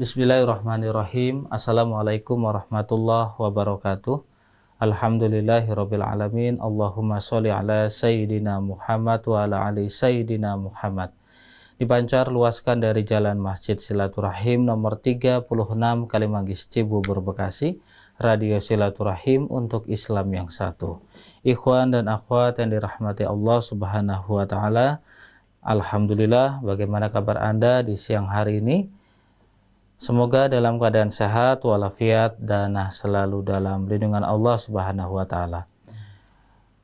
Bismillahirrahmanirrahim. Assalamualaikum warahmatullahi wabarakatuh. Alhamdulillahirabbil alamin. Allahumma sholli ala sayyidina Muhammad wa ala ali sayyidina Muhammad. Dipancar luaskan dari Jalan Masjid Silaturahim nomor 36 Kalimanggis Cibubur Bekasi, Radio Silaturahim untuk Islam yang satu. Ikhwan dan akhwat yang dirahmati Allah Subhanahu wa taala. Alhamdulillah, bagaimana kabar Anda di siang hari ini? Semoga dalam keadaan sehat walafiat dan selalu dalam lindungan Allah Subhanahu wa taala.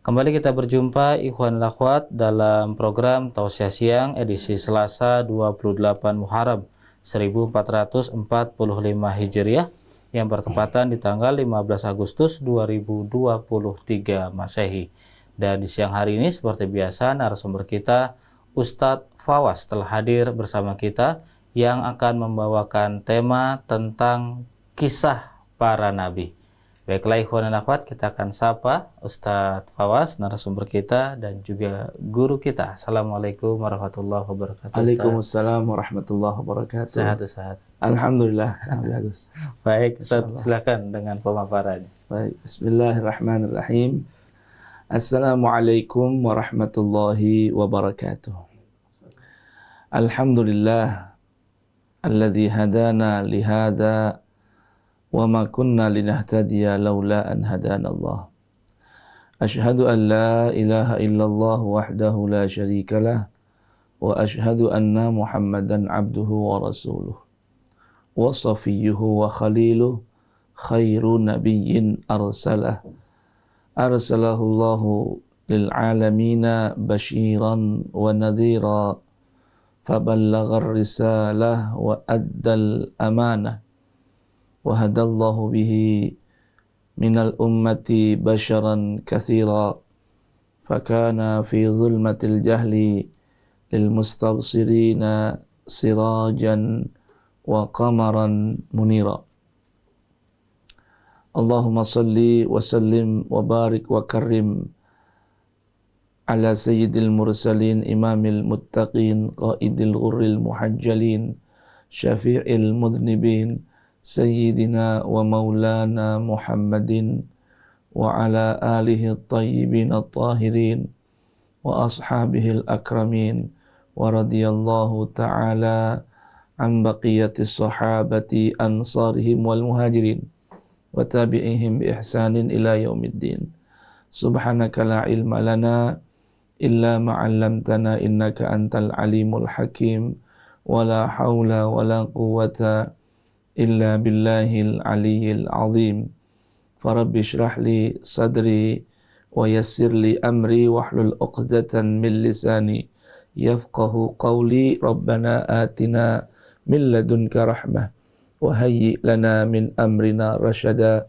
Kembali kita berjumpa ikhwan dan akhwat dalam program Tausiah Siang edisi Selasa 28 Muharram 1445 Hijriah yang bertepatan di tanggal 15 Agustus 2023 Masehi. Dan di siang hari ini seperti biasa narasumber kita Ustadz Fawaz telah hadir bersama kita yang akan membawakan tema tentang kisah para nabi. Baiklah ikhwan dan akhwat, kita akan sapa Ustadz Fawaz, narasumber kita dan juga guru kita. Assalamualaikum warahmatullahi wabarakatuh. Waalaikumsalam warahmatullahi wabarakatuh. Sehat. Alhamdulillah. Bagus. Baik, Ustadz, silakan dengan pemaparannya. Baik, bismillahirrahmanirrahim. Assalamualaikum warahmatullahi wabarakatuh. Alhamdulillah alladzi hadana lihada wa ma kunna linahtadiya laula an hadana Allah. Ashhadu an la ilaha illallah wahdahu la syarika lah wa ashhadu anna Muhammadan abduhu wa rasuluh wa safiyyuhu wa khaliluh khairu nabiyyin arsalahu Allahu lil alamina basyiran wa nadhira فبلغ الرسالة وأدى الأمانة وهدى الله به من الأمة بشرا كثيرا فكان في ظلمة الجهل للمستبصرين سراجا وقمرا منيرا اللهم صل وسلم وبارك وكرم على سيد المرسلين إمام المتقين قائد الغر المحجلين شفيع المذنبين سيدنا ومولانا محمد وعلى آله الطيبين الطاهرين وأصحابه الأكرمين ورضي الله تعالى عن بقية الصحابة أنصارهم والمهاجرين وتابعيهم بإحسان إلى يوم الدين سبحانك لا علم لنا إلا ما علمتنا إنك أنت العليم الحكيم ولا حول ولا قوة إلا بالله العلي العظيم فرب اشرح لي صدري ويسر لي أمري واحلل عقدة من لساني يفقه قولي ربنا آتنا من لدنك رحمة وهيئ لنا من أمرنا رشدا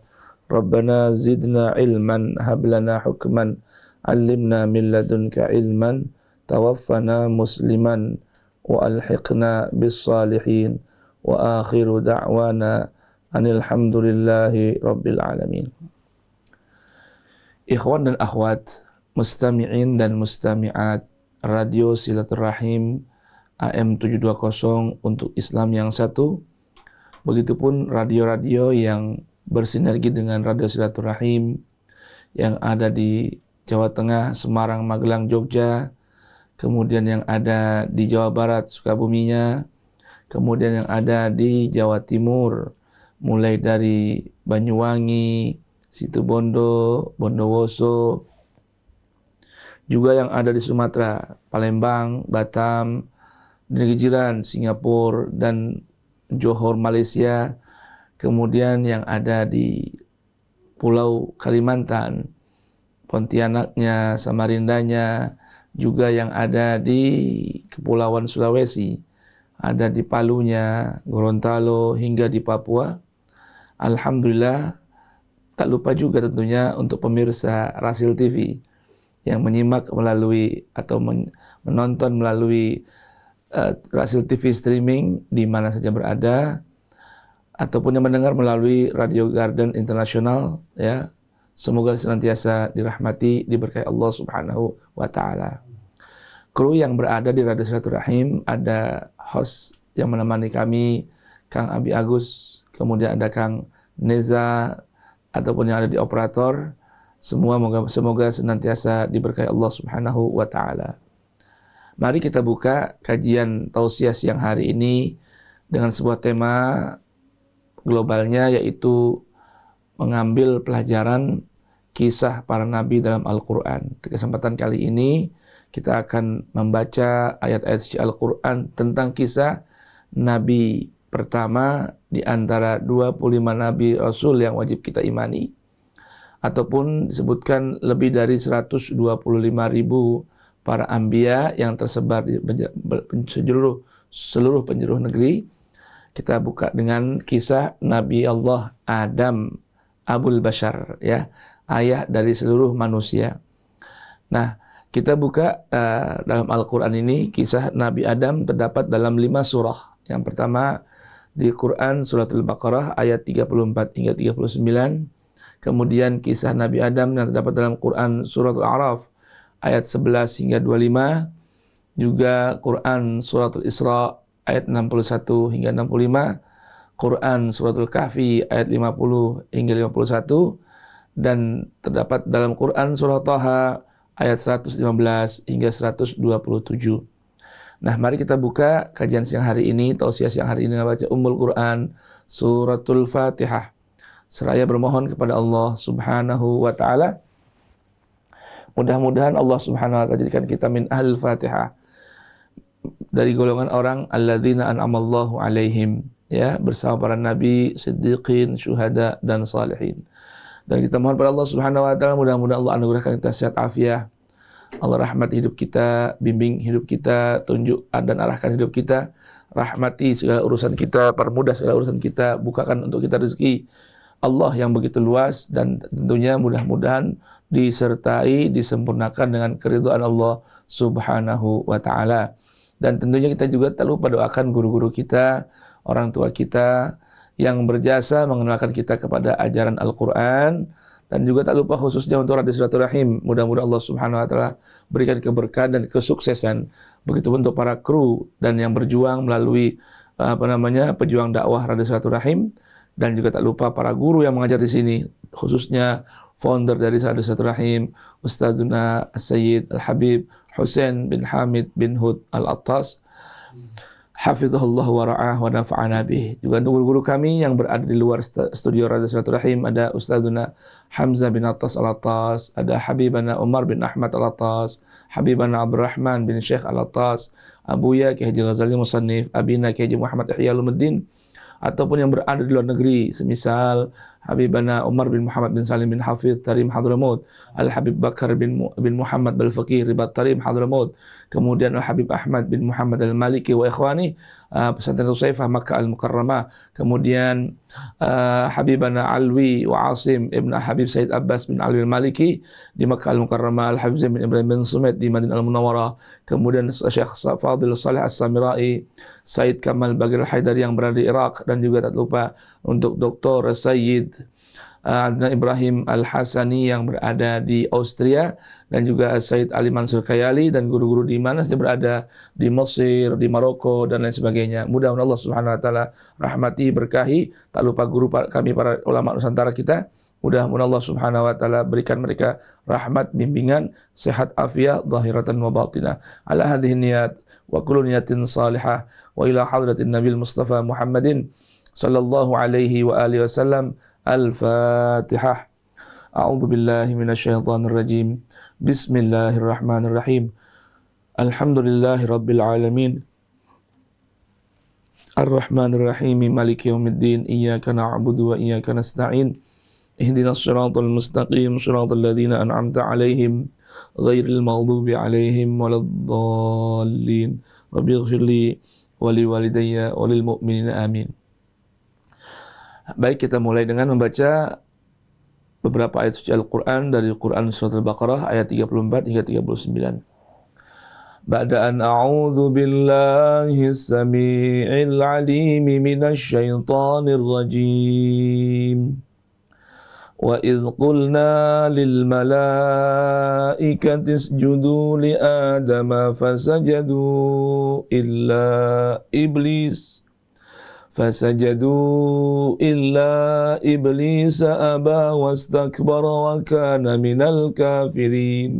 ربنا زدنا علما هب لنا حكما علمنا من لدنك علما توفنا مسلما وألحقنا بالصالحين وآخر دعوانا أن الحمد لله رب العالمين. Ikhwan dan akhwat, mustami'in dan mustami'at Radio Silaturahim AM 720 untuk Islam yang satu. Begitupun radio-radio yang bersinergi dengan Radio Silaturahim yang ada di Jawa Tengah, Semarang, Magelang, Jogja, kemudian yang ada di Jawa Barat, Sukabuminya, kemudian yang ada di Jawa Timur, mulai dari Banyuwangi, Situbondo, Bondowoso, juga yang ada di Sumatera, Palembang, Batam, negeri jiran, Singapura, dan Johor, Malaysia, kemudian yang ada di Pulau Kalimantan, Pontianaknya, Samarindanya, juga yang ada di Kepulauan Sulawesi, ada di Palunya, Gorontalo, hingga di Papua. Alhamdulillah, tak lupa juga tentunya untuk pemirsa Rasil TV yang menyimak melalui atau menonton melalui Rasil TV streaming di mana saja berada, ataupun yang mendengar melalui Radio Garden Internasional, ya. Semoga senantiasa dirahmati, diberkahi Allah Subhanahu wa taala. Kru yang berada di Radio Silaturahim, ada host yang menemani kami Kang Abi Agus, kemudian ada Kang Neza, ataupun yang ada di operator. Semua semoga senantiasa diberkahi Allah Subhanahu wa taala. Mari kita buka kajian tausiah siang hari ini dengan sebuah tema globalnya, yaitu mengambil pelajaran kisah para nabi dalam Al-Quran. Di kesempatan kali ini kita akan membaca ayat-ayat suci Al-Quran tentang kisah nabi pertama di antara 25 nabi Rasul yang wajib kita imani, ataupun disebutkan lebih dari 125.000 para anbiya yang tersebar di seluruh penjuru negeri. Kita buka dengan kisah Nabi Allah Adam Abul Bashar, ya, ayah dari seluruh manusia. Nah, kita buka dalam Al-Quran ini, kisah Nabi Adam terdapat dalam 5 surah. Yang pertama di Quran surat Al-Baqarah ayat 34 hingga 39. Kemudian kisah Nabi Adam yang terdapat dalam Quran surat Al-A'raf ayat 11 hingga 25. Juga Quran surat Al-Isra ayat 61 hingga 65. Quran surat Al-Kahfi ayat 50 hingga 51. Dan terdapat dalam Quran surah Taha ayat 115 hingga 127. Nah, mari kita buka kajian siang hari ini, tausiah siang hari ini, baca Ummul Quran suratul Fatihah. Seraya bermohon kepada Allah Subhanahu wa taala, mudah-mudahan Allah Subhanahu wa taala jadikan kita min ahlul Fatihah, dari golongan orang alladzina an'amallahu alaihim, ya, bersama para nabi, siddiqin, syuhada dan salihin. Dan kita mohon pada Allah Subhanahu wa taala, mudah-mudahan Allah anugerahkan kita sehat afiah. Allah rahmati hidup kita, bimbing hidup kita, tunjuk dan arahkan hidup kita, rahmati segala urusan kita, permudah segala urusan kita, bukakan untuk kita rezeki Allah yang begitu luas, dan tentunya mudah-mudahan disertai, disempurnakan dengan keridhaan Allah Subhanahu wa taala. Dan tentunya kita juga tak lupa doakan guru-guru kita, orang tua kita yang berjasa mengenalkan kita kepada ajaran Al-Quran, dan juga tak lupa khususnya untuk Radio Silaturahim. Mudah-mudahan Allah Subhanahu wa taala berikan keberkahan dan kesuksesan. Begitupun untuk para kru dan yang berjuang melalui pejuang dakwah Radio Silaturahim. Dan juga tak lupa para guru yang mengajar di sini, khususnya founder dari Radio Silaturahim, Ustazuna Sayyid Al-Habib Hussein bin Hamid bin Hud Al-Attas, hafizahullah wa ra'ah wa nafa'ana bih. Juga untuk guru-guru kami yang berada di luar studio Radio Silaturahim, ada Ustazuna Hamzah bin Attas Al-Attas, ada Habibana Umar bin Ahmad Al-Attas, Habibana Abdurrahman bin Syekh Al-Attas, Abuya Kiai Haji Ghazali Musannif, Abina Kiai Haji Muhammad Ihya Ulumuddin, ataupun yang berada di luar negeri, semisal Habibana Umar bin Muhammad bin Salim bin Hafiz Tarim Hadramut, Al-Habib Bakar bin Muhammad Balfaqih Ribat Tarim Hadramut, kemudian Al-Habib Ahmad bin Muhammad Al-Maliki wa ikhwani, Pesantren Usaifah Makkah Al-Mukarramah, kemudian Habibana Alwi wa Asim Ibn Habib Said Abbas bin Alwi Al-Maliki di Makkah Al-Mukarramah, Al-Habib Zain bin Ibrahim bin Sumet di Madinah Al-Munawwarah, kemudian Syekh Fadil Salih As-Samirai, Said Kamal Bagir Al-Haidari yang berada di Iraq, dan juga tak lupa untuk Dr. Sayyid Adnan Ibrahim Al-Hasani yang berada di Austria, dan juga Said Ali Mansur Kayali dan guru-guru di mana saja berada, di Mesir, di Maroko, dan lain sebagainya. Mudah-mudahan Allah Subhanahu wa taala rahmati, berkahi. Tak lupa guru kami para ulama Nusantara kita. Mudah-mudahan Allah Subhanahu wa taala berikan mereka rahmat, bimbingan, sehat afiah zahiratan wa batinah. Ala hadhihi niyat wa kullu niyatin salihah wa ila hadratin Nabil Mustafa Muhammadin sallallahu alaihi wa alihi wasallam. Al-Fatihah. A'udzu billahi minasyaitonir rajim. Bismillahirrahmanirrahim. Alhamdulillahi rabbil alamin. Ar-Rahmanir Rahim. Maliki yaumiddin. Iyyaka na'budu wa iyyaka nasta'in. Ihdinas siratal mustaqim, siratal ladzina an'amta 'alaihim ghairil maghdubi 'alaihim waladdallin. Rabbighfirli wa liwalidayya wa lil mu'minina amin. Baik, kita mulai dengan membaca beberapa ayat suci Al-Quran dari Quran Surat Al-Baqarah ayat 34 hingga 39. Ba'da an a'udzu billahi as-sami'il 'alim minasy syaithanir rajim. Wa idh qulna lil malaikati isjudu li adama fasajadu illa iblis فسجدوا إلا إبليس أبى واستكبر وكان من الكافرين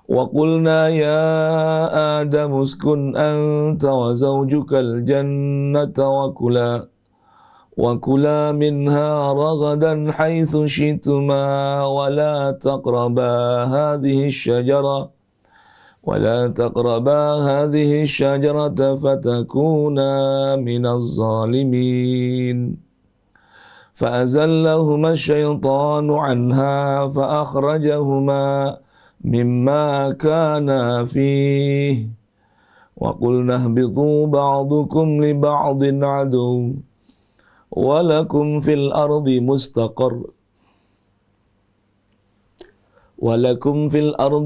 وقلنا يا آدم اسكن أنت وزوجك الجنة وكلا منها رغدا حيث شئتما ولا تقربا هذه الشجرة فتكونا من الظالمين فأزلهما الشيطان عنها فأخرجهما مما كانا فيه وقلنا اهبطوا بعضكم لبعض عدو ولكم في الأرض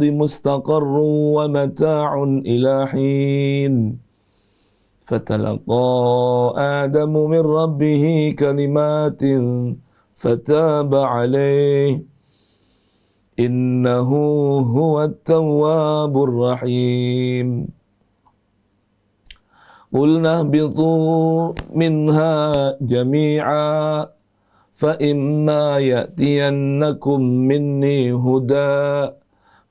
مستقر ومتاع إلى حين فتلقى آدم من ربه كلمات فتاب عليه إنه هو التواب الرحيم قلنا اهبطوا منها جميعا فإما يأتينكم مني هدى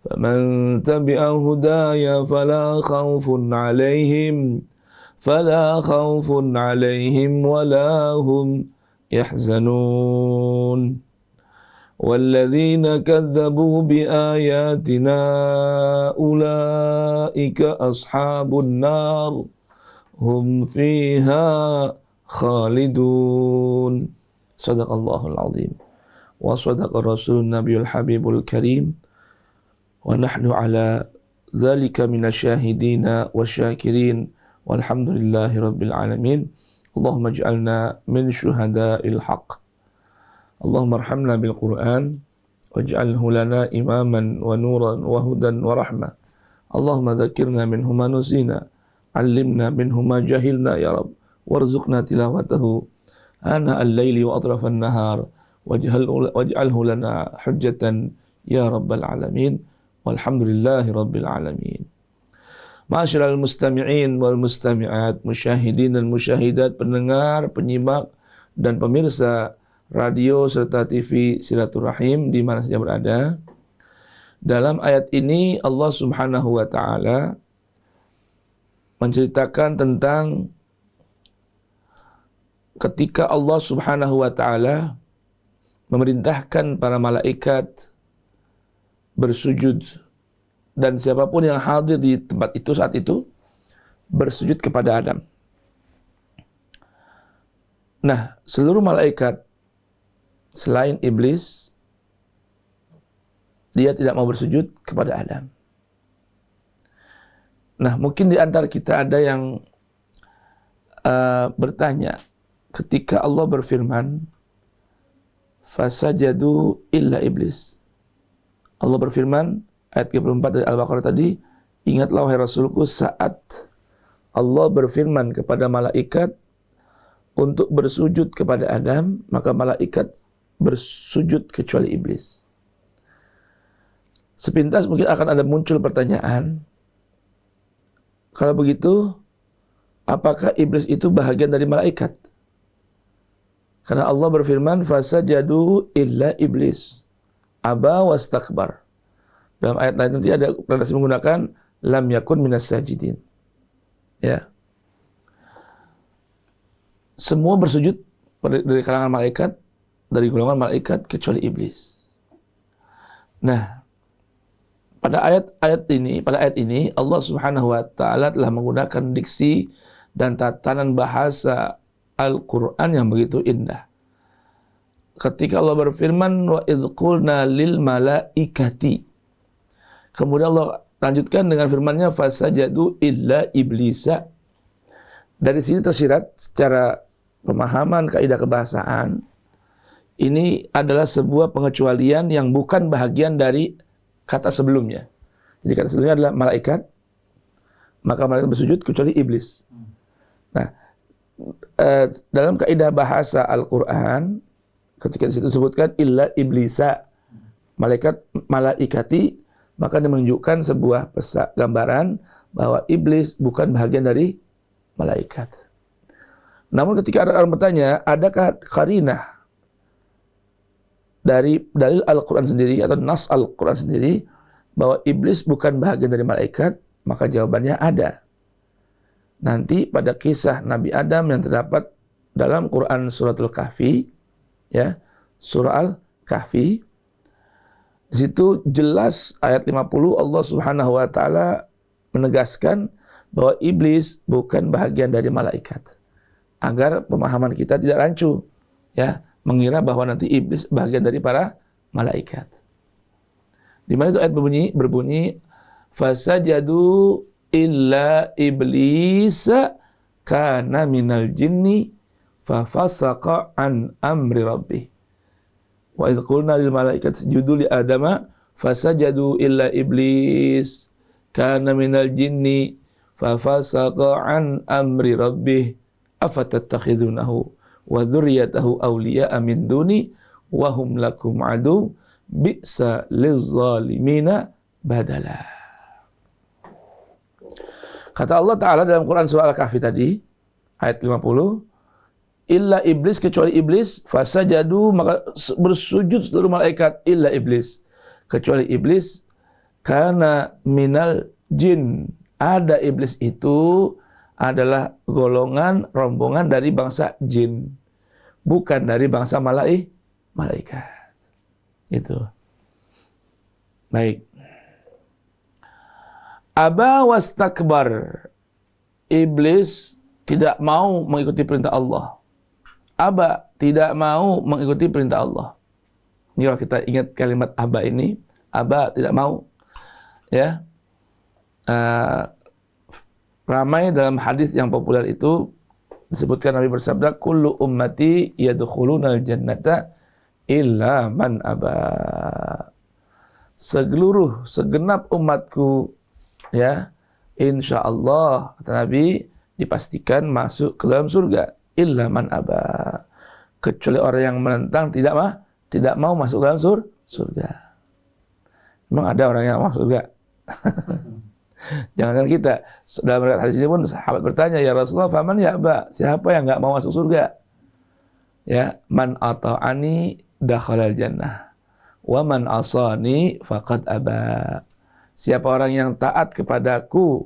فمن تبع هداي فلا خوف عليهم ولا هم يحزنون والذين كذبوا بآياتنا أولئك أصحاب النار هم فيها خالدون صدق الله العظيم وصدق الرسول النبي الحبيب الكريم ونحن على ذلك من الشاهدين والشاكرين والحمد لله رب العالمين اللهم اجعلنا من شهداء الحق اللهم ارحمنا بالقرآن واجعله لنا إماما ونورا وهدى ورحمة اللهم ذكرنا منه ما نسينا علمنا منه ما جهلنا يا رب وارزقنا تلاوته آناء الليل وأطراف النهار واجعله لنا حجة يا رب العالمين والحمد لله رب العالمين. Ma'asyiral mustami'in wal mustami'at, musyahidin dan musyahidat, pendengar, penyimak dan pemirsa radio serta TV Silaturahim di mana saja berada. Dalam ayat ini Allah Subhanahu wa taala menceritakan tentang ketika Allah Subhanahu wa taala memerintahkan para malaikat bersujud dan siapapun yang hadir di tempat itu saat itu bersujud kepada Adam. Nah, seluruh malaikat selain iblis dia tidak mau bersujud kepada Adam. Nah, mungkin di antara kita ada yang bertanya ketika Allah berfirman fasajadu illa iblis. Allah berfirman ayat 34 dari Al-Baqarah tadi, ingatlah wahai Rasulku saat Allah berfirman kepada malaikat untuk bersujud kepada Adam, maka malaikat bersujud kecuali iblis. Sepintas mungkin akan ada muncul pertanyaan, kalau begitu apakah iblis itu bahagian dari malaikat? Karena Allah berfirman fasajadu illa iblis aba wastakbar. Dalam ayat lain nanti ada redaksi menggunakan lam yakun minas sajidin. Ya. Semua bersujud dari kalangan malaikat, dari golongan malaikat kecuali iblis. Nah, pada ayat ini Allah Subhanahu wa taala telah menggunakan diksi dan tatanan bahasa Al-Qur'an yang begitu indah. Ketika Allah berfirman wa idz qulna lil malaikati, kemudian Allah lanjutkan dengan firman-Nya fasajadu illa iblisa. Dari sini tersirat secara pemahaman kaidah kebahasaan, ini adalah sebuah pengecualian yang bukan bahagian dari kata sebelumnya. Jadi kata sebelumnya adalah malaikat, maka malaikat bersujud kecuali iblis. Nah, dalam kaidah bahasa Al-Quran, ketika disitu disebutkan illa iblisa, malaikati, maka dia menunjukkan sebuah gambaran bahwa iblis bukan bahagian dari malaikat. Namun ketika ada orang bertanya, adakah qarinah dari dalil Al-Quran sendiri atau nas Al-Quran sendiri bahwa iblis bukan bahagian dari malaikat? Maka jawabannya ada. Nanti pada kisah Nabi Adam yang terdapat dalam Quran Suratul Kahfi, ya, Surah Al-Kahfi, di situ jelas ayat 50 Allah Subhanahu wa taala menegaskan bahwa iblis bukan bahagian dari malaikat. Agar pemahaman kita tidak rancu, ya, mengira bahwa nanti iblis bahagian dari para malaikat. Di mana itu ayat berbunyi fasajadu illa iblis kana minal jinni fafasaqa an amri rabbih. Wa idh qulna lil malaikati isjudu li adama fasajadu illa iblis kana minal jinni fafasaqa an amri rabbih afatattakhidunahu wa dzurriyyatahu awliya'a min duni wa hum lakum adu bi'sa lizzalimina badala. Kata Allah Ta'ala dalam Quran Surah Al-Kahfi tadi ayat 50, illa iblis, kecuali iblis, fasajadu, maka bersujud seluruh malaikat, illa iblis, kecuali iblis, karena minal jin, ada iblis itu adalah golongan, rombongan dari bangsa jin, bukan dari bangsa malaikat. Itu. Baik. Aba wastakbar, iblis tidak mau mengikuti perintah Allah. Aba, tidak mau mengikuti perintah Allah. Ini kalau kita ingat kalimat aba ini, aba tidak mau, ya. Ramai dalam hadis yang populer itu disebutkan Nabi bersabda, kullu ummati yadkhulunal jannata illa man aba. Segenap umatku, ya, insya Allah, kata Nabi, dipastikan masuk ke dalam surga. Illa man aba, kecuali orang yang menentang, tidak mau masuk ke dalam surga. Memang ada orang yang mau masuk surga? Jangankan kita, dalam riwayat hadis ini pun sahabat bertanya, ya Rasulullah, faman ya aba, siapa yang enggak mau masuk surga? Ya, man ata'ani dakhalal jannah, wa man asani faqad aba. Siapa orang yang taat kepadaku,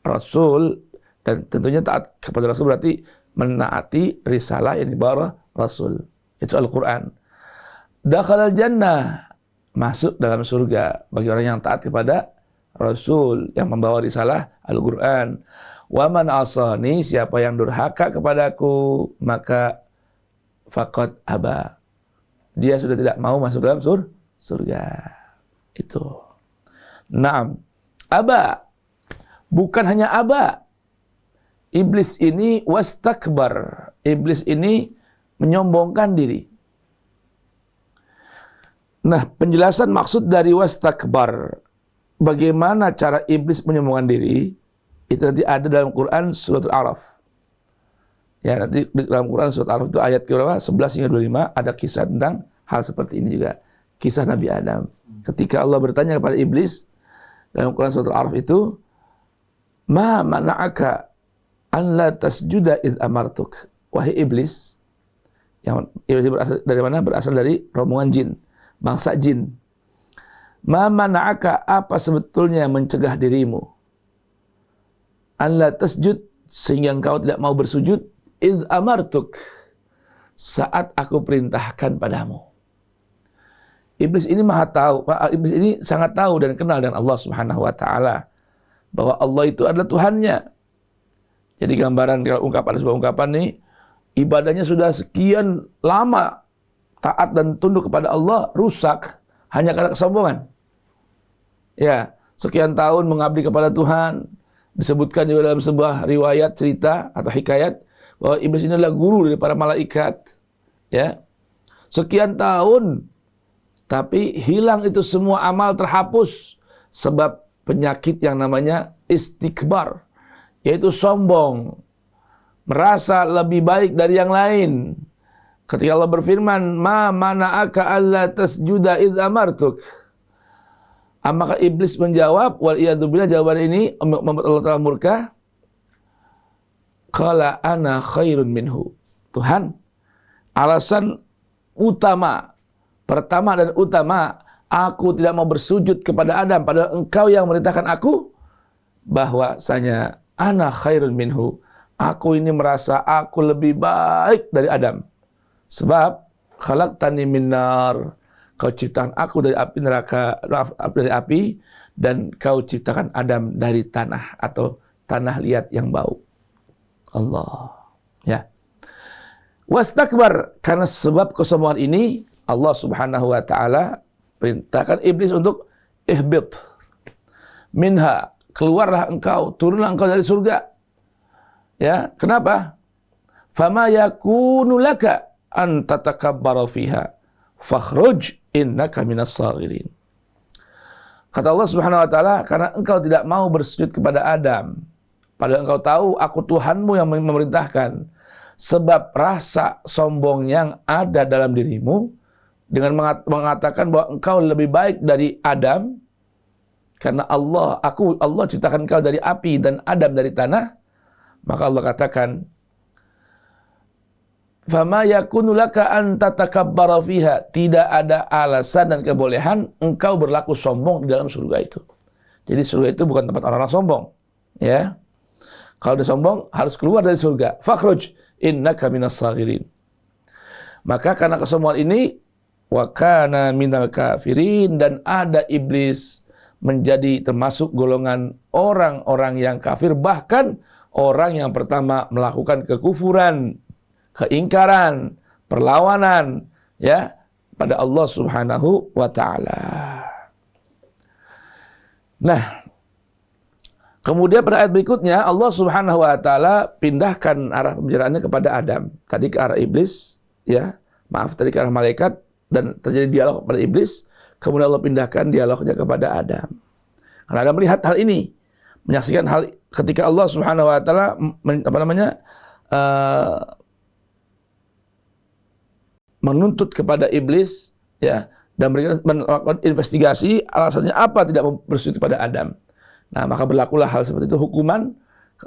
Rasul, dan tentunya taat kepada Rasul berarti menaati risalah yang dibawa Rasul, itu Al-Quran. Dakhalal jannah, masuk dalam surga bagi orang yang taat kepada Rasul yang membawa risalah Al-Quran. Wa man asani, siapa yang durhaka kepadaku, maka faqad aba, dia sudah tidak mau masuk dalam surga. Itu. Naam. Aba, bukan hanya aba. Iblis ini wastakbar. Iblis ini menyombongkan diri. Nah, penjelasan maksud dari wastakbar, bagaimana cara iblis menyombongkan diri, itu nanti ada dalam Quran Surat Al-A'raf. Ya, nanti dalam Quran Surat Al-A'raf itu ayat ke-11 hingga 25 ada kisah tentang hal seperti ini juga. Kisah Nabi Adam. Ketika Allah bertanya kepada iblis dalam Quran Surat Al-A'raf itu, ma mana'aka an la tasjuda id amartuk. Wahai iblis, yang iblis berasal dari mana? Berasal dari rombongan jin, bangsa jin. Ma mana'aka, apa sebetulnya yang mencegah dirimu? An la tasjud, sehingga engkau tidak mau bersujud, id amartuk, saat aku perintahkan padamu. Iblis ini maha tahu, iblis ini sangat tahu dan kenal dengan Allah Subhanahu wa taala, bahwa Allah itu adalah Tuhannya. Jadi gambaran kalau ungkapan, sebuah ungkapan nih, ibadahnya sudah sekian lama taat dan tunduk kepada Allah, rusak hanya karena kesombongan. Ya, sekian tahun mengabdi kepada Tuhan, disebutkan juga dalam sebuah riwayat cerita atau hikayat bahwa iblis ini adalah guru dari para malaikat. Ya, sekian tahun, tapi hilang itu semua amal, terhapus sebab penyakit yang namanya istikbar, yaitu sombong, merasa lebih baik dari yang lain. Ketika Allah berfirman, ma mana'aka alla tasjuda idh amartuk, maka iblis menjawab, wal iyadzubillah, jawaban ini membuat Allah Ta'ala murka, qala ana khairun minhu. Tuhan, alasan utama, pertama dan utama, aku tidak mau bersujud kepada Adam, padahal engkau yang memerintahkan aku, bahwasanya ana khairun minhu. Aku ini merasa aku lebih baik dari Adam. Sebab khalaqtani min nar, kau ciptakan aku dari api neraka, dari api, dan kau ciptakan Adam dari tanah atau tanah liat yang bau. Allah. Ya. Wastakbar, karena sebab kesombongan ini Allah Subhanahu wa taala perintahkan iblis untuk ihbit minha, keluarlah engkau, turunlah engkau dari surga. Ya, kenapa? Fama yakunu laka an tatakabbara fiha fakhruj innaka minas saghirin. Kata Allah Subhanahu wa taala, karena engkau tidak mau bersujud kepada Adam, padahal engkau tahu aku Tuhanmu yang memerintahkan. Sebab rasa sombong yang ada dalam dirimu dengan mengatakan bahwa engkau lebih baik dari Adam, karena Allah ciptakan engkau dari api dan Adam dari tanah, maka Allah katakan, fama yakunu laka an tatakabbara fiha, tidak ada alasan dan kebolehan engkau berlaku sombong di dalam surga itu. Jadi surga itu bukan tempat orang-orang sombong, ya. Kalau udah sombong harus keluar dari surga. Fakhruj innaka minas saghirin. Maka karena kesombongan ini, wa kana minal kafirin, dan ada iblis menjadi termasuk golongan orang-orang yang kafir, bahkan orang yang pertama melakukan kekufuran, keingkaran, perlawanan, ya, pada Allah Subhanahu wa taala. Nah, kemudian pada ayat berikutnya Allah Subhanahu wa taala pindahkan arah pembicaraannya kepada Adam. Tadi ke arah iblis, ya. Maaf, tadi ke arah malaikat dan terjadi dialog pada iblis, kemudian Allah pindahkan dialognya kepada Adam. Karena Adam melihat hal ini, menyaksikan hal ketika Allah Subhanahu wa taala menuntut kepada iblis, ya, dan melakukan investigasi alasannya apa tidak bersujud kepada Adam. Nah, maka berlakulah hal seperti itu, hukuman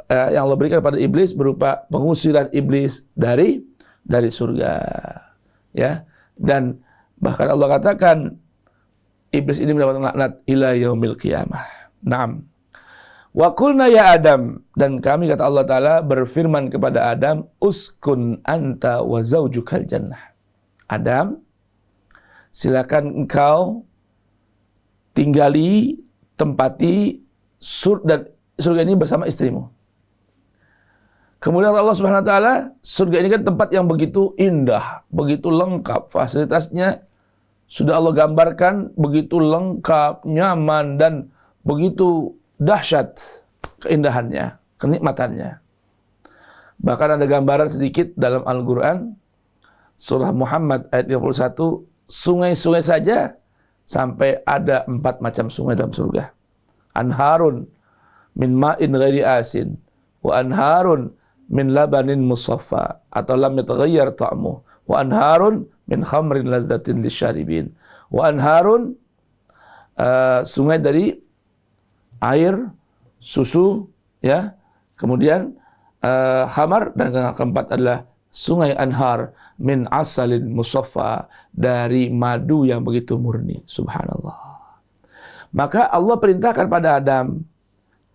yang Allah berikan kepada iblis berupa pengusiran iblis dari surga, ya. Dan bahkan Allah katakan iblis ini mendapatkan laknat ila yaumil qiyamah. Naam. Wa qulna ya Adam, dan kami kata Allah taala berfirman kepada Adam, uskun anta wa zaujukal jannah. Adam, silakan engkau tinggali, tempati surga ini bersama istrimu. Kemudian Allah Subhanahu wa taala, surga ini kan tempat yang begitu indah, begitu lengkap, fasilitasnya sudah Allah gambarkan begitu lengkap, nyaman, dan begitu dahsyat keindahannya, kenikmatannya. Bahkan ada gambaran sedikit dalam Al-Quran, surah Muhammad ayat 51, sungai-sungai saja sampai ada 4 macam sungai dalam surga. Anharun min ma'in ghairi asin, wa anharun min labanin musaffa, atau lam yataghayyar ta'muh, wa anharun min khamrin ladzatin lisyaribin, wa anharun sungai dari air susu, ya. Kemudian khamar, dan yang keempat adalah sungai anhar min asalin musaffa, dari madu yang begitu murni. Subhanallah. Maka Allah perintahkan pada Adam,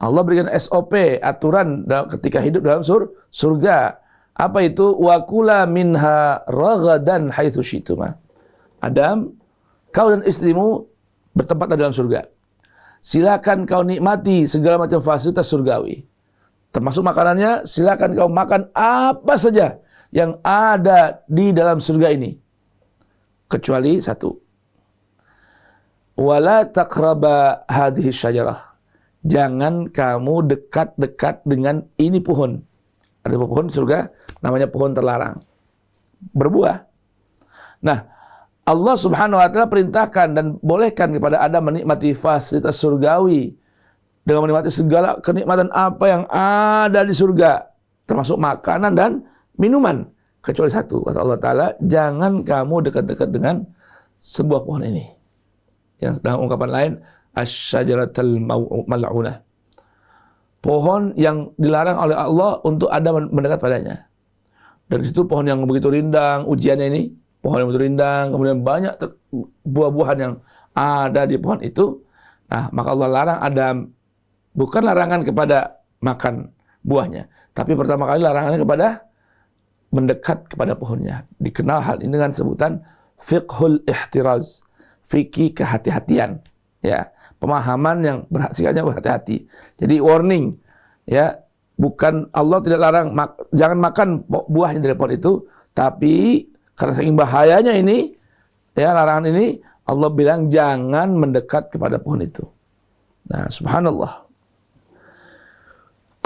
Allah berikan SOP, aturan ketika hidup dalam surga. Apa itu? Wa kula minha ragadan haitsu syi'tuma. Adam, kau dan istrimu bertempat dalam surga. Silakan kau nikmati segala macam fasilitas surgawi. Termasuk makanannya, silakan kau makan apa saja yang ada di dalam surga ini. Kecuali satu. Wala taqraba hadhihi syajarah. Jangan kamu dekat-dekat dengan ini pohon. Ada pohon di surga, namanya pohon terlarang. Berbuah. Nah, Allah Subhanahu wa taala perintahkan dan bolehkan kepada Adam menikmati fasilitas surgawi dengan menikmati segala kenikmatan apa yang ada di surga, termasuk makanan dan minuman, kecuali satu. Kata Allah taala, jangan kamu dekat-dekat dengan sebuah pohon ini. Yang dalam ungkapan lain, asy-syajaratul mal'unah. pohon yang dilarang oleh Allah untuk Adam mendekat padanya. Dan di situ pohon yang begitu rindang, ujiannya ini, pohon yang begitu rindang, kemudian banyak buah-buahan yang ada di pohon itu. Nah, maka Allah larang Adam, bukan larangan kepada makan buahnya, tapi pertama kali larangannya kepada mendekat kepada pohonnya. Dikenal hal ini dengan sebutan fiqhul ihtiraz, fikih kehati-hatian, ya, pemahaman yang sifatnya berhati-hati. Jadi warning, ya, bukan Allah tidak larang jangan makan buahnya dari pohon itu, tapi karena saking bahayanya ini, ya, larangan ini, Allah bilang jangan mendekat kepada pohon itu. Nah, subhanallah.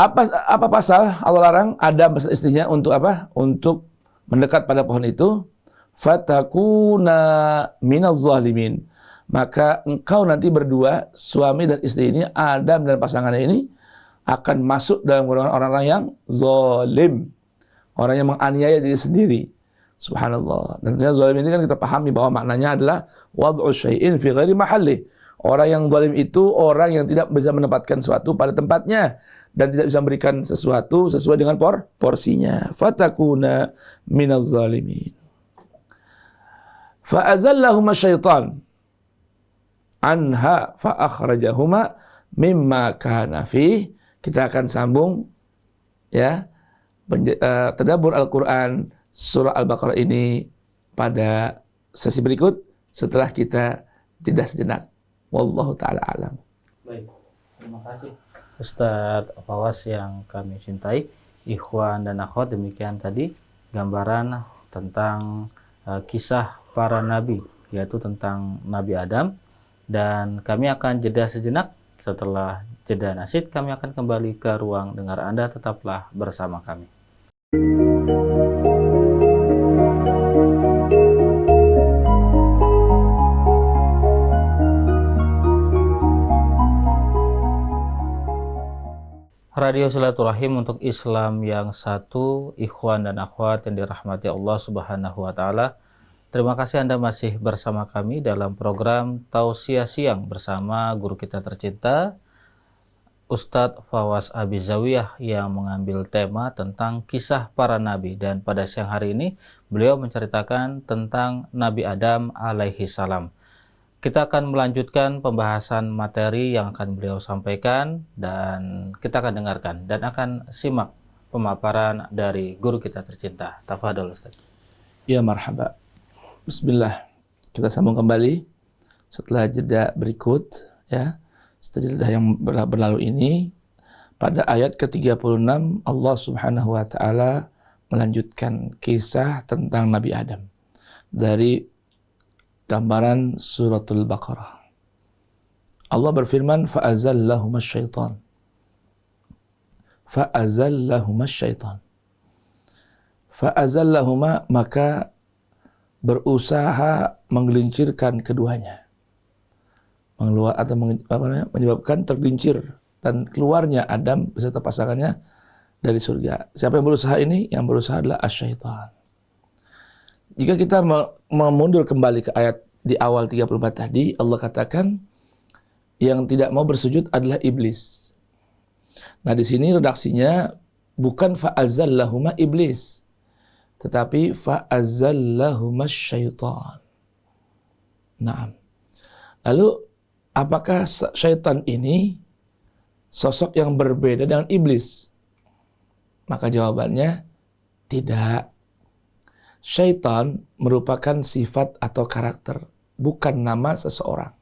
Apa pasal Allah larang Adam bersama istrinya untuk apa? Untuk mendekat pada pohon itu. Fatakuna minaz zalimin. Maka engkau nanti berdua, suami dan istri ini, Adam dan pasangannya ini, akan masuk dalam golongan orang-orang yang zalim. Orang yang menganiaya diri sendiri. Subhanallah. Dan tentunya zalim ini kan kita pahami bahwa maknanya adalah wad'u syai'in fi ghairi mahalli. Orang yang zalim itu orang yang tidak bisa menempatkan sesuatu pada tempatnya dan tidak bisa memberikan sesuatu sesuai dengan porsinya. Fatakuna minaz zalimin. Fa azallahuma syaitan anha fa akhrajahuma mimma kana fi. Kita akan sambung, ya, tadabbur Al-Qur'an surah Al-Baqarah ini pada sesi berikut setelah kita jeda sejenak. Wallahu taala alam. Baik. Terima kasih Ustadz Fawaz yang kami cintai. Ikhwan dan akhwat, demikian tadi gambaran tentang kisah para nabi, yaitu tentang Nabi Adam. Dan kami akan jeda sejenak. Setelah jeda nasyid, kami akan kembali ke ruang dengar Anda. Tetaplah bersama kami. Radio Silaturahim untuk Islam yang satu, ikhwan dan akhwat yang dirahmati Allah Subhanahu wa taala. Terima kasih Anda masih bersama kami dalam program Tausiah Siang bersama guru kita tercinta Ustadz Fawaz Abizawiyah yang mengambil tema tentang kisah para nabi, dan pada siang hari ini beliau menceritakan tentang Nabi Adam alaihi salam. Kita akan melanjutkan pembahasan materi yang akan beliau sampaikan dan kita akan dengarkan dan akan simak pemaparan dari guru kita tercinta. Tafadhol Ustaz. Ya, marhaba. Bismillah. Kita sambung kembali setelah jeda berikut, ya. Setelah jeda yang berlalu ini, pada ayat ke-36 Allah Subhanahu wa taala melanjutkan kisah tentang Nabi Adam dari gambaran suratul Baqarah. Allah berfirman, fa'azallahuma syaitan. Fa'azallahuma syaitan. Fa'azallahuma, maka berusaha menggelincirkan keduanya. Menyebabkan tergelincir dan keluarnya Adam beserta pasangannya dari surga. Siapa yang berusaha ini? Yang berusaha adalah asyaitan. Jika kita memundur kembali ke ayat di awal 34 tadi, Allah katakan yang tidak mau bersujud adalah iblis. Nah, di sini redaksinya bukan fa'azallahuma iblis, tetapi fa'azallahuma syaitan. Nah, lalu apakah syaitan ini sosok yang berbeda dengan iblis? Maka jawabannya tidak. Syaitan merupakan sifat atau karakter, bukan nama seseorang.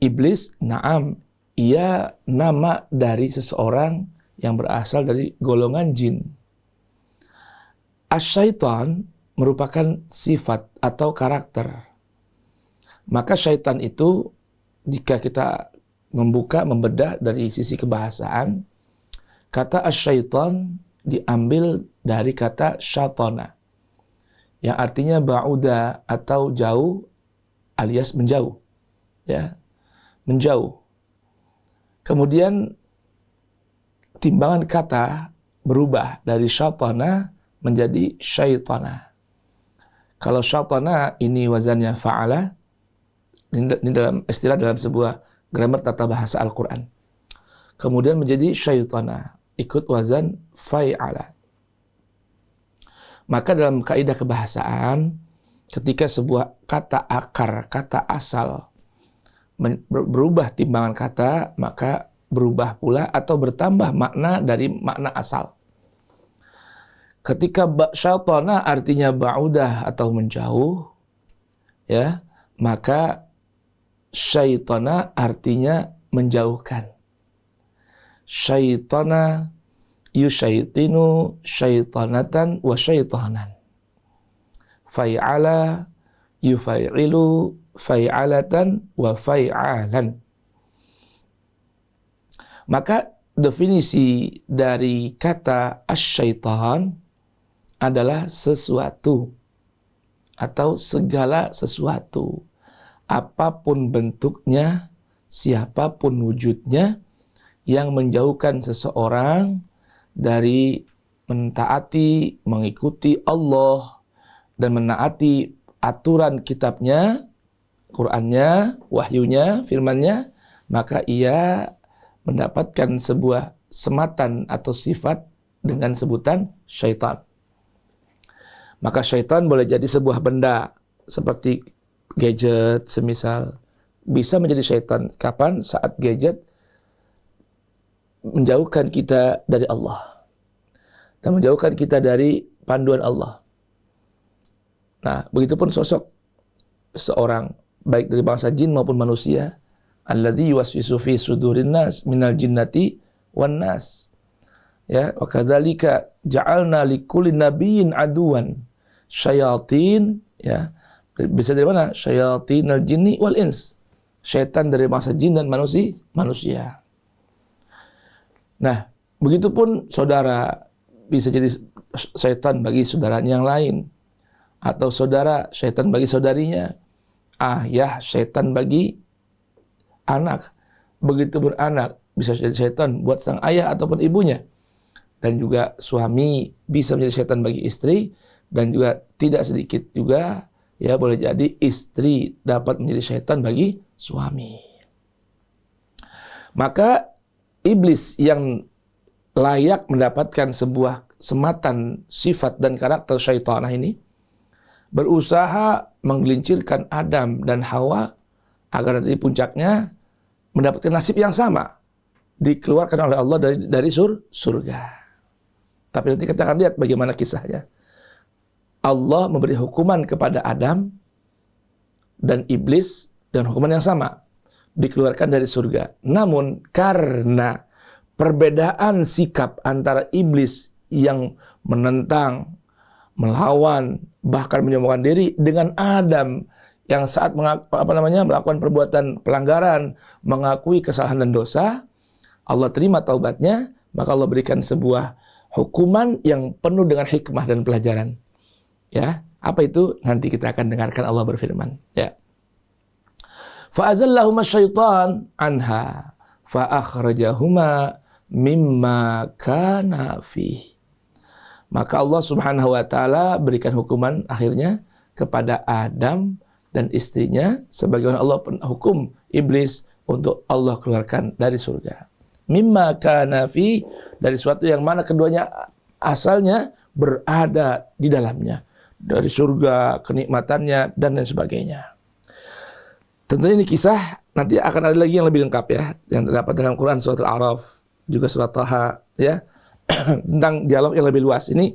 Iblis, na'am, ia nama dari seseorang yang berasal dari golongan jin. Asyaitan merupakan sifat atau karakter. Maka syaitan itu, jika kita membedah dari sisi kebahasaan, kata asyaitan diambil dari kata syatana, yang artinya ba'uda atau jauh alias menjauh, ya, menjauh. Kemudian timbangan kata berubah dari syatana menjadi syaitana. Kalau syatana ini wazannya fa'ala, ini dalam istilah dalam sebuah grammar tata bahasa Al-Quran. kemudian menjadi syaitana, ikut wazan fa'ala. Maka dalam kaidah kebahasaan, ketika sebuah kata akar, kata asal berubah timbangan kata, maka berubah pula atau bertambah makna dari makna asal. Ketika syaitana artinya ba'udah atau menjauh, ya, maka syaitana artinya menjauhkan. Syaitana yusyaitinu syaitanatan wa syaitanan. Fai'ala yufai'ilu fai'alatan wa fai'alan. Maka definisi dari kata asyaitan adalah sesuatu atau segala sesuatu, apapun bentuknya, siapapun wujudnya, yang menjauhkan seseorang dari mentaati, mengikuti Allah dan menaati aturan kitabnya, Qur'annya, wahyunya, firmannya, maka ia mendapatkan sebuah sematan atau sifat dengan sebutan syaitan. Maka syaitan boleh jadi sebuah benda seperti gadget semisal, bisa menjadi syaitan. Kapan? Saat gadget menjauhkan kita dari Allah dan menjauhkan kita dari panduan Allah. Nah, begitupun sosok seorang baik dari bangsa jin maupun manusia, alladzi yuwaswisu fi sudurin nas minal jinnati wan nas. Ya, wa kadzalika ja'alna likulli nabiyyin aduwan syayatin, ya. Bisa dari mana? Syayatinal jinni wal ins. Syaitan dari bangsa jin dan manusia. Nah, begitupun saudara bisa jadi syaitan bagi saudaranya yang lain, atau saudara syaitan bagi saudarinya, ayah syaitan bagi anak, begitupun anak bisa jadi syaitan buat sang ayah ataupun ibunya, dan juga suami bisa menjadi syaitan bagi istri, dan juga tidak sedikit juga ya boleh jadi istri dapat menjadi syaitan bagi suami. Maka iblis yang layak mendapatkan sebuah sematan sifat dan karakter syaitanah ini berusaha menggelincirkan Adam dan Hawa agar di puncaknya mendapatkan nasib yang sama, dikeluarkan oleh Allah dari surga. Tapi nanti kita akan lihat bagaimana kisahnya. Allah memberi hukuman kepada Adam dan iblis dan hukuman yang sama, dikeluarkan dari surga. Namun karena perbedaan sikap antara iblis yang menentang, melawan, bahkan menyombongkan diri dengan Adam yang saat melakukan perbuatan pelanggaran, mengakui kesalahan dan dosa, Allah terima taubatnya, maka Allah berikan sebuah hukuman yang penuh dengan hikmah dan pelajaran. Ya, apa itu? Nanti kita akan dengarkan Allah berfirman. Ya. Fa'azallahuma syaitan anha fa'akhrajahuma mimma kana fih. Maka Allah Subhanahu wa taala berikan hukuman akhirnya kepada Adam dan istrinya, sebagaimana Allah hukum iblis untuk Allah keluarkan dari surga. Mimma kana fih, dari suatu yang mana keduanya asalnya berada di dalamnya, dari surga, kenikmatannya dan lain sebagainya. Tentunya ini kisah nanti akan ada lagi yang lebih lengkap ya, yang terdapat dalam Quran surat Al-A'raf, juga surat Taha ya, tentang dialog yang lebih luas. Ini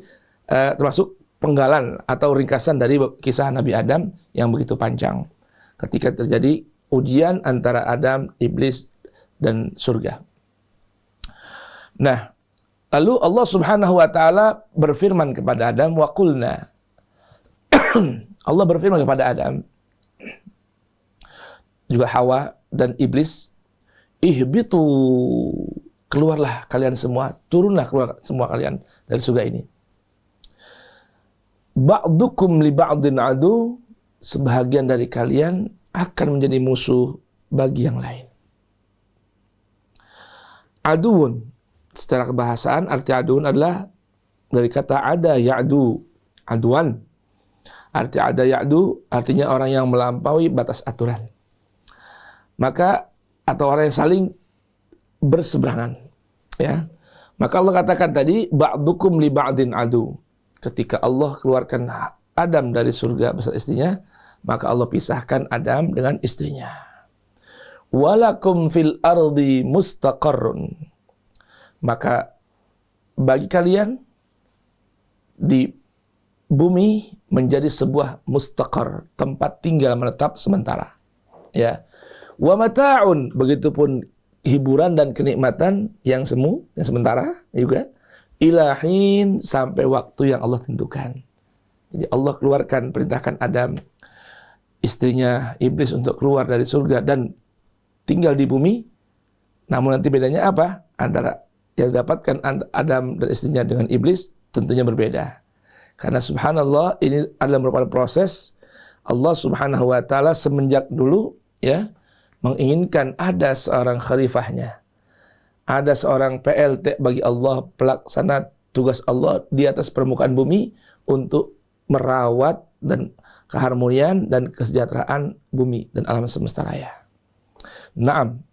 termasuk penggalan atau ringkasan dari kisah Nabi Adam yang begitu panjang ketika terjadi ujian antara Adam, iblis dan surga. Nah, lalu Allah Subhanahu wa taala berfirman kepada Adam, wa qulna. Allah berfirman kepada Adam, juga Hawa dan iblis, ihbitu, keluarlah kalian semua, turunlah keluar semua kalian dari surga ini. Ba'dukum li ba'din adu, sebahagian dari kalian akan menjadi musuh bagi yang lain. Aduun, secara kebahasaan arti aduun adalah dari kata ada ya'du, aduan. Arti ada ya'du artinya orang yang melampaui batas aturan. Maka atau orang yang saling berseberangan, ya. Maka Allah katakan tadi, ba'dukum li ba'din adu. Ketika Allah keluarkan Adam dari surga bersama istrinya, maka Allah pisahkan Adam dengan istrinya. Walakum fil ardi mustaqarrun. Maka bagi kalian di bumi menjadi sebuah mustaqar, tempat tinggal menetap sementara. Ya. Wa mata'un, begitupun hiburan dan kenikmatan yang semu, yang sementara juga, ilahin, sampai waktu yang Allah tentukan. Jadi Allah keluarkan, perintahkan Adam, istrinya iblis untuk keluar dari surga dan tinggal di bumi. Namun nanti bedanya apa? Antara yang didapatkan Adam dan istrinya dengan iblis tentunya berbeda. Karena subhanallah, ini adalah merupakan proses Allah subhanahu wa ta'ala semenjak dulu, ya, menginginkan ada seorang khalifahnya, ada seorang PLT bagi Allah, pelaksana tugas Allah di atas permukaan bumi untuk merawat dan keharmonian dan kesejahteraan bumi dan alam semesta raya. Naam.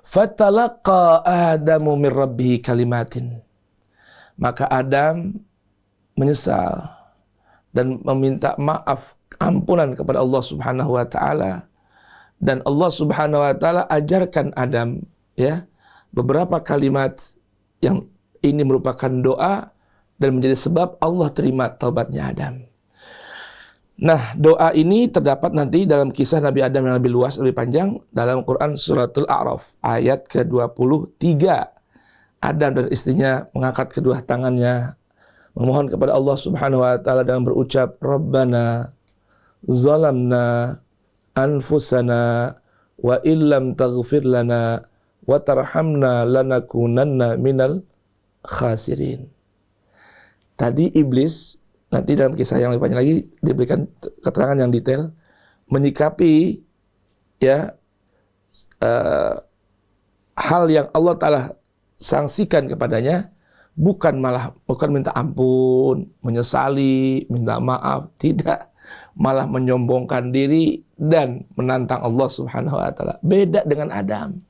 Fatalaqa Adamu min rabbihi kalimatin. Maka Adam menyesal dan meminta maaf, ampunan kepada Allah subhanahu wa ta'ala. Dan Allah subhanahu wa ta'ala ajarkan Adam, ya, beberapa kalimat yang ini merupakan doa dan menjadi sebab Allah terima taubatnya Adam. Nah, doa ini terdapat nanti dalam kisah Nabi Adam yang lebih luas, lebih panjang dalam Quran Suratul A'raf ayat ke-23. Adam dan istrinya mengangkat kedua tangannya memohon kepada Allah subhanahu wa ta'ala dengan berucap, Rabbana zalamna anfusana wa illam taghfir lana wa tarhamna lanakunanna minal khasirin. Tadi iblis, nanti dalam kisah yang lebih panjang lagi diberikan keterangan yang detail menyikapi, ya, hal yang Allah Ta'ala sanksikan kepadanya, bukan minta ampun, menyesali, minta maaf, tidak, malah menyombongkan diri dan menantang Allah Subhanahu wa taala. Beda dengan Adam.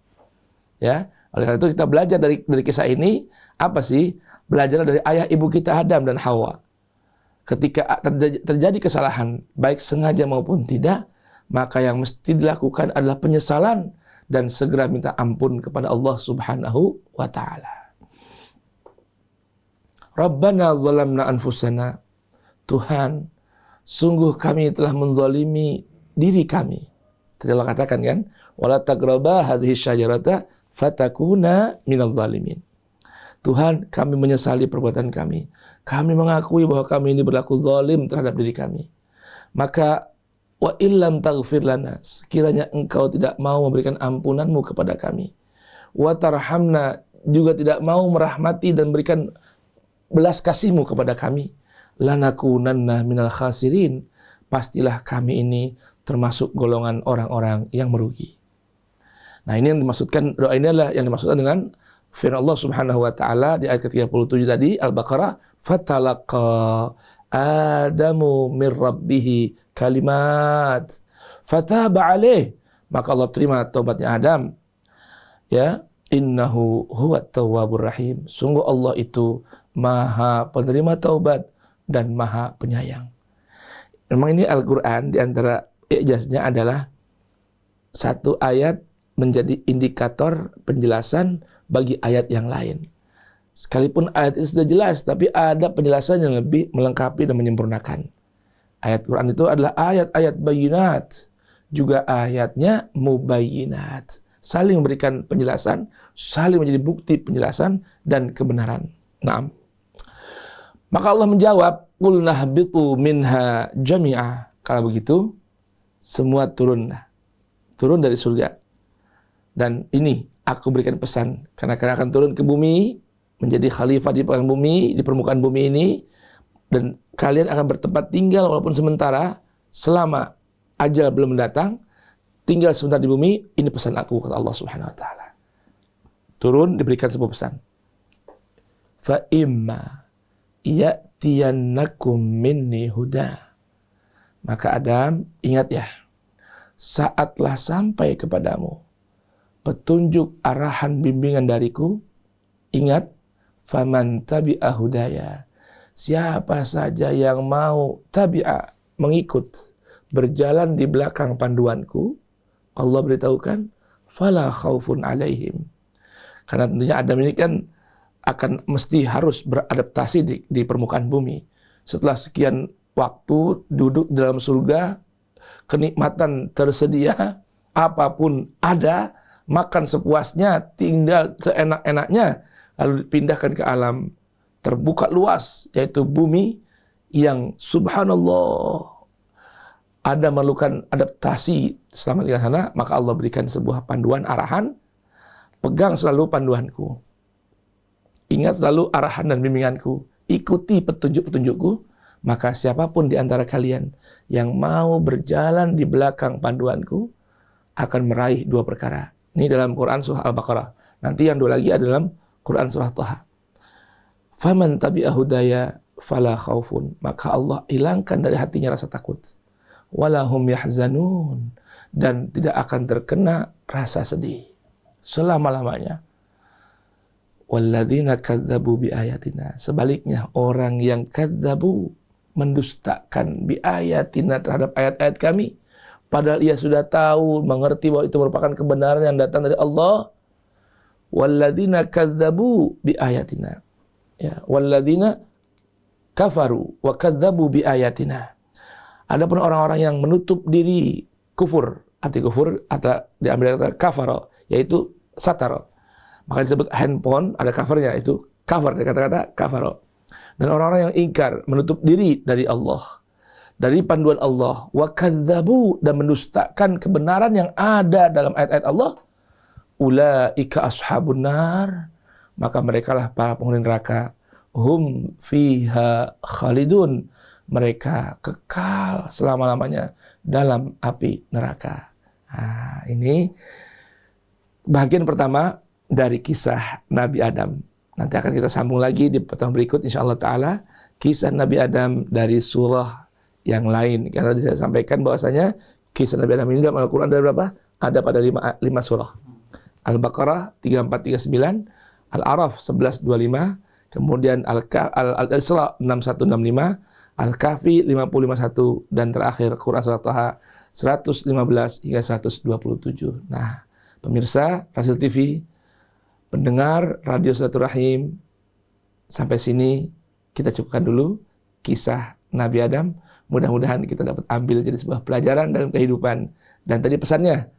Ya, oleh karena itu kita belajar dari kisah ini apa sih? Belajar dari ayah ibu kita Adam dan Hawa. Ketika terjadi kesalahan, baik sengaja maupun tidak, maka yang mesti dilakukan adalah penyesalan dan segera minta ampun kepada Allah Subhanahu wa taala. Rabbana zalamna anfusana. Tuhan, sungguh kami telah menzalimi diri kami. Tadi Allah katakan kan, wala taqraba hadhihi syajarata fatakuna minadh zalimin. Tuhan, kami menyesali perbuatan kami. Kami mengakui bahwa kami ini berlaku zalim terhadap diri kami. Maka wa illam taghfir lana, sekiranya engkau tidak mau memberikan ampunanmu kepada kami, wa tarhamna, juga tidak mau merahmati dan berikan belas kasihmu kepada kami, lanakunanna minal khasirin, pastilah kami ini termasuk golongan orang-orang yang merugi. Nah, ini yang dimaksudkan, doa ini adalah yang dimaksudkan dengan firman Allah Subhanahu wa taala di ayat ke-37 tadi Al-Baqarah, fatalaqa Adamu min rabbih kalimat fataba alaih, maka Allah terima taubatnya Adam. Ya, innahu huwat tawwabur rahim. Sungguh Allah itu Maha penerima taubat dan Maha penyayang. Memang ini Al-Quran, di antara ijaznya adalah satu ayat menjadi indikator penjelasan bagi ayat yang lain. Sekalipun ayat itu sudah jelas, tapi ada penjelasan yang lebih melengkapi dan menyempurnakan. Ayat Quran itu adalah ayat-ayat bayinat, juga ayatnya mubayinat. Saling memberikan penjelasan, saling menjadi bukti penjelasan dan kebenaran. Naam. Maka Allah menjawab, qulna habitu minha jami'ah. Kalau begitu, semua turun dari surga. Dan ini aku berikan pesan, karena akan turun ke bumi, menjadi khalifah di permukaan bumi ini, dan kalian akan bertempat tinggal walaupun sementara, selama ajal belum datang, tinggal sebentar di bumi. Ini pesan aku, kata Allah Subhanahu wa taala. Turun, diberikan sebuah pesan. Fa imma ya'tiyannakum minni huda. Maka Adam, ingat ya, saatlah sampai kepadamu petunjuk, arahan, bimbingan dariku. Ingat, faman tabi'a hudaya. Siapa saja yang mau tabi'a, mengikut, berjalan di belakang panduanku, Allah beritahukan, fala khaufun alaihim. Karena tentunya Adam ini kan akan mesti harus beradaptasi di permukaan bumi. Setelah sekian waktu duduk dalam surga, kenikmatan tersedia, apapun ada, makan sepuasnya, tinggal seenak-enaknya, lalu dipindahkan ke alam terbuka luas, yaitu bumi, yang subhanallah ada memerlukan adaptasi selama di sana. Maka Allah berikan sebuah panduan, arahan, pegang selalu panduanku, ingat selalu arahan dan bimbinganku, ikuti petunjuk-petunjukku. Maka siapapun di antara kalian yang mau berjalan di belakang panduanku akan meraih dua perkara. Ini dalam Quran surah Al-Baqarah. Nanti yang dua lagi adalah Quran surah Thaha. Faman tabi'a hudaya fala khaufun. Maka Allah hilangkan dari hatinya rasa takut. Walahum yahzanun. Dan tidak akan terkena rasa sedih selama-lamanya. Walladzina kadzabu biayatina. Sebaliknya orang yang kadzabu, mendustakan biayatina, terhadap ayat-ayat kami, padahal ia sudah tahu, mengerti bahwa itu merupakan kebenaran yang datang dari Allah. Walladzina kadzabu biayatina. Ya, walladzina kafaru wa kadzabu biayatina. Adapun orang-orang yang menutup diri, kufur, arti kufur atau diambil dari kata kafara, yaitu satara. Maka disebut handphone, ada covernya, itu cover dari kata-kata kafara. Dan orang-orang yang ingkar, menutup diri dari Allah, dari panduan Allah, wa kadzabu, dan mendustakan kebenaran yang ada dalam ayat-ayat Allah, ulaika ashabun nar, maka merekalah para penghuni neraka, hum fiha khalidun, mereka kekal selama-lamanya dalam api neraka. Nah, ini bagian pertama dari kisah Nabi Adam. Nanti akan kita sambung lagi di pertemuan berikut insyaallah ta'ala, kisah Nabi Adam dari surah yang lain. Karena tadi saya sampaikan bahwasanya kisah Nabi Adam ini dalam Al-Quran ada berapa? Ada pada 5 surah. Al-Baqarah 3439, Al-A'raf 1125, kemudian Al-Isra 6165, Al-Kahfi 551, dan terakhir Quran Surah Thaha 115 hingga 127. Nah, pemirsa Rasil TV, pendengar Radio Silaturahim, sampai sini kita cukupkan dulu kisah Nabi Adam. Mudah-mudahan kita dapat ambil jadi sebuah pelajaran dalam kehidupan. Dan tadi pesannya,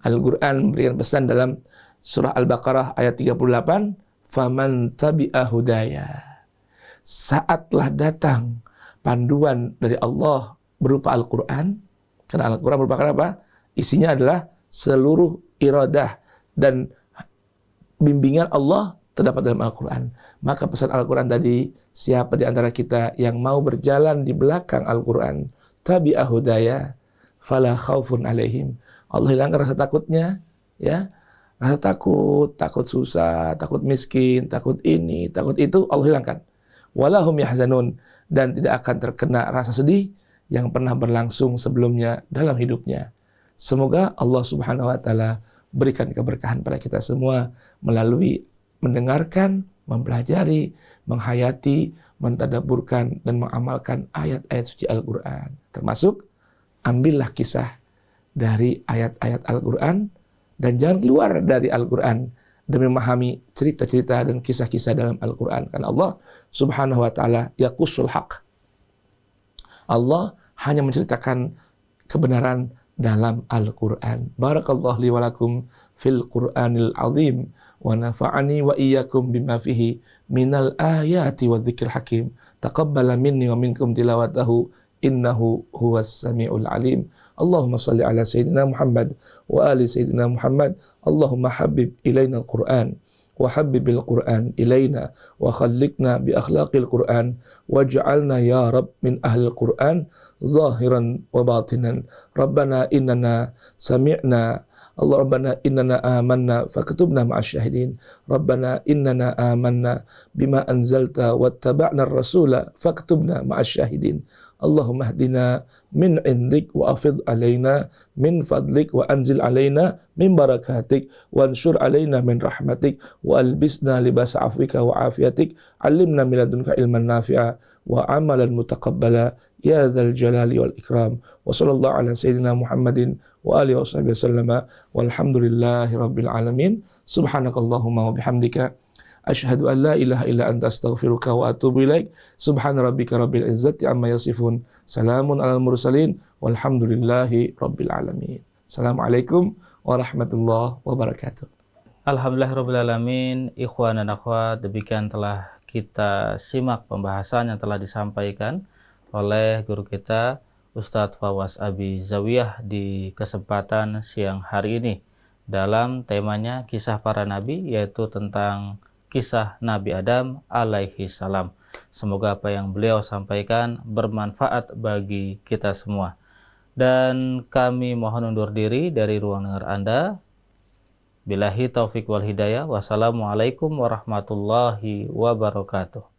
Al-Quran memberikan pesan dalam surah Al-Baqarah ayat 38, faman tabi'a hudaya. Saatlah datang panduan dari Allah berupa Al-Quran. Karena Al-Quran merupakan apa? Isinya adalah seluruh iradah dan bimbingan Allah terdapat dalam Al-Quran. Maka pesan Al-Quran tadi, siapa di antara kita yang mau berjalan di belakang Al-Quran, tabi'a hudaya, fala khaufun alaihim. Allah hilangkan rasa takutnya, ya. Rasa takut, takut susah, takut miskin, takut ini, takut itu, Allah hilangkan. Walahum yahzanun, dan tidak akan terkena rasa sedih yang pernah berlangsung sebelumnya dalam hidupnya. Semoga Allah Subhanahu wa taala berikan keberkahan pada kita semua melalui mendengarkan, mempelajari, menghayati, mentadabburkan, dan mengamalkan ayat-ayat suci Al-Quran. Termasuk, ambillah kisah dari ayat-ayat Al-Quran, dan jangan keluar dari Al-Quran demi memahami cerita-cerita dan kisah-kisah dalam Al-Quran. Karena Allah Subhanahu wa ta'ala yaqusul haq. Allah hanya menceritakan kebenaran dalam Al-Quran. Barakallahu li wa lakum fil Qur'anil azim, wa nafa'ani wa iyyakum bima fihi minal ayati wa dzikril hakim. Taqabbala minni wa minkum tilawatahu, innahu huwas samiul alim. Allahumma salli ala Sayyidina Muhammad wa ali Sayyidina Muhammad. Allahumma habib ilayna al-Qur'an wa habbibil Qur'an ilayna wa khalliqna bi akhlaqil Qur'an waj'alna ya Rabb min ahlil Qur'an zahiran wa batinan. Rabbana innana sami'na, Allah Rabbana innana amanna faktubna ma'asy syahidin. Rabbana innana amanna bima anzalta wattaba'na ar-rasula faktubna ma'asy syahidin. Allahumma hdina min indik wa afidh alaina min fadlik wa anzil alaina min barakatik wa anshur alaina min rahmatik wa albisna libasa afwika wa afiatik alimna min ladunka ilman nafi'a wa amalan mutaqabbala ya dzal jalali wal ikram wa sallallahu ala sayyidina Muhammadin wa alihi washabihi wasallama walhamdulillahi rabbil alamin subhanakallahumma wa bihamdika asyhadu an la ilaha illa anta astaghfiruka wa atubu ilaik. Subhana rabbika rabbil izzati amma yasifun. Salamun alal mursalin walhamdulillahi rabbil alamin. Assalamualaikum warahmatullahi wabarakatuh. Alhamdulillahirabbil alamin. Ikhwan dan akhwat, demikian telah kita simak pembahasan yang telah disampaikan oleh guru kita Ustadz Fawaz Abi Zawiyah di kesempatan siang hari ini dalam temanya kisah para nabi, yaitu tentang kisah Nabi Adam alaihi salam. Semoga apa yang beliau sampaikan bermanfaat bagi kita semua. Dan kami mohon undur diri dari ruang dengar Anda. Billahi taufik wal hidayah. Wassalamualaikum warahmatullahi wabarakatuh.